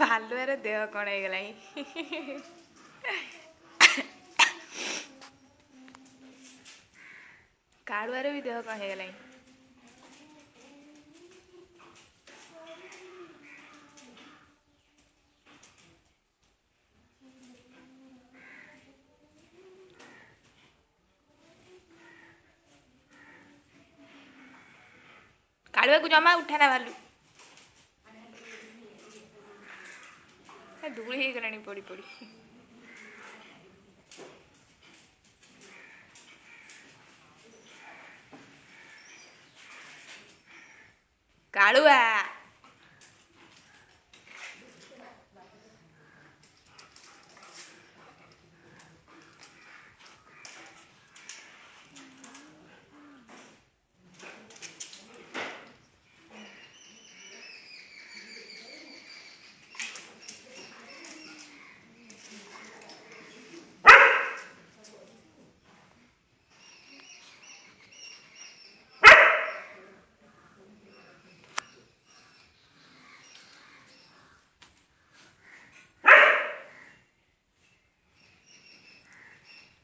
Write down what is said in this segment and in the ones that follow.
ଭାଲୁଆର ଦେହ କ'ଣ ହେଇଗଲାଣି। କାଳୁଆର ବି ଦେହ କ'ଣ ହେଇଗଲାଣି। କାଳୁଆକୁ ଜମା ଉଠାନା ଭାଲୁ। ଧୂଳି ହେଇଗଲାଣି ପଡ଼ି ପଡ଼ି। କାଳୁଆ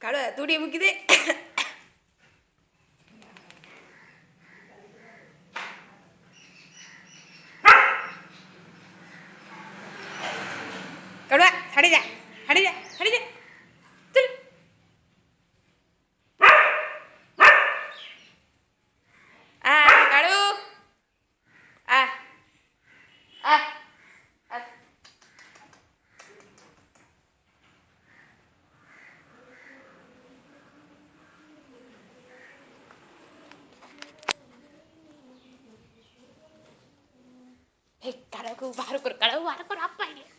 କାଳୁଆ ତୁ ଟିକେ ଭୁକିଦେ। କାଳୁଆ ଛାଡ଼ି ଯା ଛାଡ଼ି ଯା ଛାଡ଼ି ଯା। ଆ କାଳୁ ଆ ଆ ଆ କାଳୁକୁ ବାହାର କର, କାଳୁ ବାହାର କର।